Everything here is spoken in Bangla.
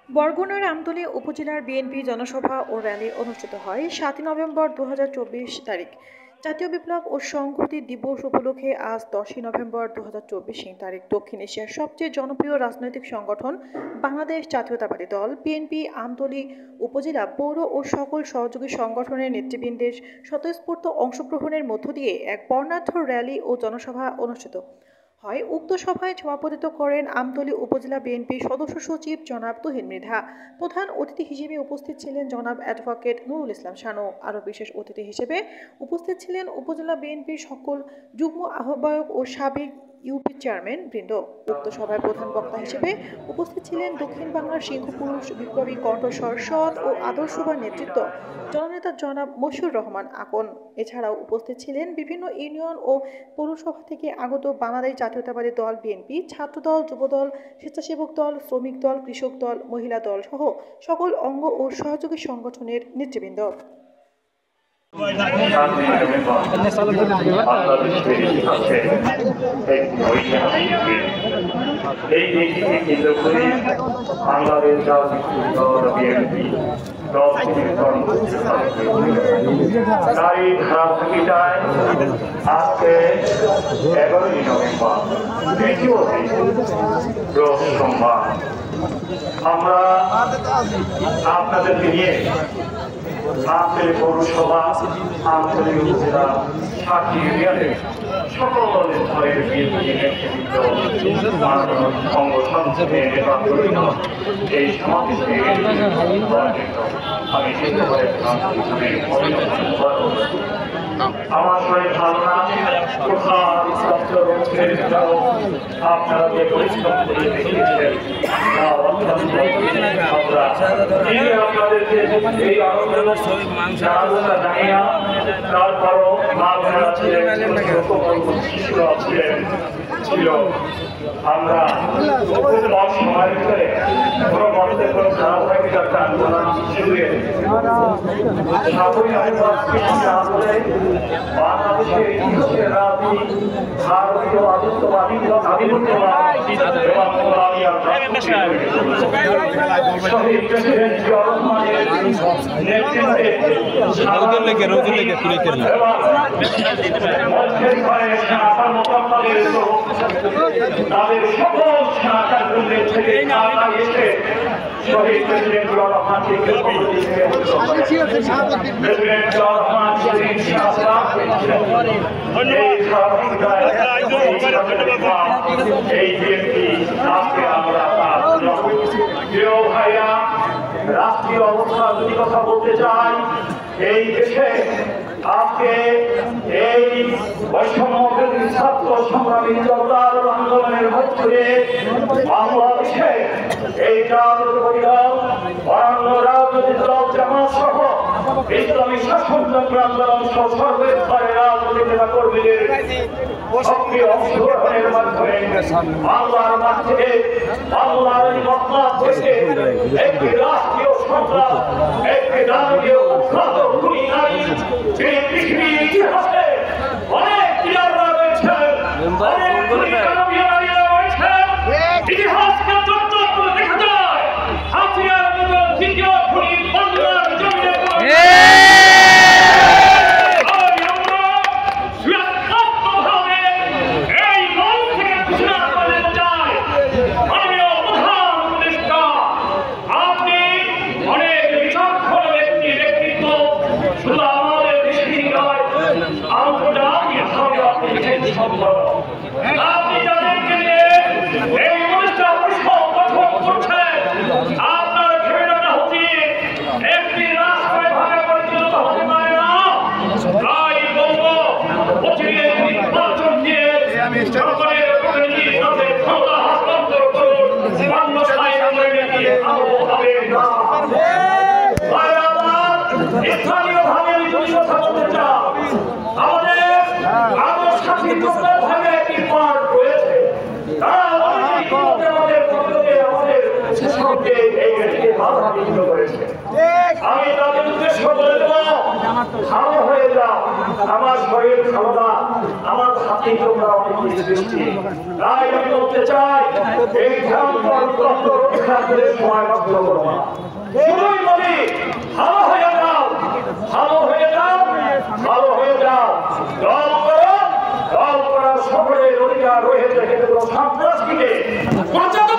বরগুনার আমতলী উপজেলার বিএনপি জনসভা ও র্যালি অনুষ্ঠিত হয় ৭ নভেম্বর ২০২৪ তারিখ। জাতীয় বিপ্লব ও সংহতি দিবস উপলক্ষে আজ ১০ নভেম্বর ২০২৪ তারিখ দক্ষিণ এশিয়ার সবচেয়ে জনপ্রিয় রাজনৈতিক সংগঠন বাংলাদেশ জাতীয়তাবাদী দল বিএনপি আমতলী উপজেলা পৌর ও সকল সহযোগী সংগঠনের নেতৃবৃন্দের স্বতঃস্ফূর্ত অংশগ্রহণের মধ্য দিয়ে এক বর্ণাঢ্য র্যালি ও জনসভা অনুষ্ঠিত হয়। উক্ত সভায় সভাপতিত্ব করেন আমতলী উপজেলা বিএনপির সদস্য সচিব জনাব তুহিন মৃধা। প্রধান অতিথি হিসেবে উপস্থিত ছিলেন জনাব অ্যাডভোকেট নুরুল ইসলাম শানু। আরও বিশেষ অতিথি হিসেবে উপস্থিত ছিলেন উপজেলা বিএনপির সকল যুগ্ম আহ্বায়ক ও সাবেক ইউপি চেয়ারম্যান বৃন্দ। উক্ত সভায় প্রধান বক্তা হিসেবে উপস্থিত ছিলেন দক্ষিণ বাংলার সিংহপুরুষ বিপ্লবী কণ্ঠস্বর সৎ ও আদর্শবান নেতৃত্ব জননেতা জনাব মশিউর রহমান আকন। এছাড়াও উপস্থিত ছিলেন বিভিন্ন ইউনিয়ন ও পৌরসভা থেকে আগত বাংলাদেশ জাতীয়তাবাদী দল বিএনপি, ছাত্রদল, যুবদল, স্বেচ্ছাসেবক দল, শ্রমিক দল, কৃষক দল, মহিলা দল সহ সকল অঙ্গ ও সহযোগী সংগঠনের নেতৃবৃন্দ। এই নীতিকে কেন্দ্র করে বাংলাদেশ জাতীয় দল বিএনপি তারই ধারাবাহিকতায় আজকে 11 নভেম্বর তৃতীয় দিন রোজ সোমবার আমরা আপনাদেরকে নিয়ে আমতলী পৌরসভা, আমতলী উপজেলা, 7টি ইউনিয়নের সকল স্তরের বিএনপি নেতৃবৃন্দ অঙ্গ সংসদে নেতাকর্মীরা এই সমাবেশে আমি আমার শরীর ভালো না, আপনারা যে পরিশ্রম করে দেখিয়েছেন আপনাদেরকে এই জানিয়া তারপরও মা বোনেরা ছিলেন, শিশুরা ছিল আমরা কম সময়ের ভিতরে কোনো মতের কোনো ধারাবাহিকতা আন্দোলন শুরুয়ে বাংলাদেশের ইতিহাসের রাজনীতি ভারতীয় আধিপত্যবাদী শহীদ প্রেসিডেন্ট জিয়া রহমানের নেতৃত্বে তাদের সকল সেনাকারদের থেকে এসে শহীদ প্রেসিডেন্ট জিয়া রহমানকে প্রেসিডেন্ট জিয়া রহমান এই বিএনপি আজকে আমরা প্রিয় ভাইরা, রাষ্ট্রীয় অবস্থা যদি কথা বলতে চাই, এই দেশে আজকে এই বৈষম্য বিরোধী ছাত্র সংগ্রামী জনতার আন্দোলনের মধ্যে বাংলাদেশে এই জাতীয়তাবাদী দল, অন্য রাজনৈতিক দল, জামাত সহ ইসলামী শাসনতন্ত্র আন্দোলন সহ সর্বস্তরের রাজনৈতিক নেতা কর্মীদের সক্রিয় অংশগ্রহণের মাধ্যমে বাংলার মাঠ থেকে বাংলার মতবাদ থেকে একটি রাষ্ট্রীয় সংগ্রাম, একটি জাতীয় পৃথিবীর ইতিহাসে অনেক প্লেয়াররা রয়েছেন, ইতিহাসকে চর্চা করে দেখা যায় হাতিয়ার মতো দ্বিতীয় খুনি বাংলার জমিনে আপনি যাদেরকে নিয়ে এই অনুষ্ঠান গঠন করছেন, আপনার ভেবেটা হচ্ছে একটি রাষ্ট্রের ভাবে পরিচালিত হতে পারে না। তাই বলবো অচিরে নির্বাচন দিয়ে জনগণের প্রতিনিধির সাথে ক্ষমতা হস্তান্তর করুন, বাংলাদেশ হবে না। স্থানীয় ভাবে যদি কথা বলতে চাও, আমাদের সাথী ভাবে একটি পার্ট রয়েছে, তারা আমাদের যে এই দেশকে বাধাবিঘ্ন করেছে। আমি তাদের উদ্দেশ্য বলে দেব, ভালো হয়ে যাও, আমার শরীর ভালো না, আমার হাতে তোমরা অনেক সৃষ্টি। তাই আমি বলতে চাই, এই ভয়ঙ্কর তত্ত্ব রক্ষা করে সময় নষ্ট করবো না। শুধুই বলি, ভালো হয়ে যাও, ভালো হয়ে যাও, ভালো হয়ে যাও। দল করো, দল করার সকলের অধিকার রয়েছে, কিন্তু সন্ত্রাসীকে বাঁচাতে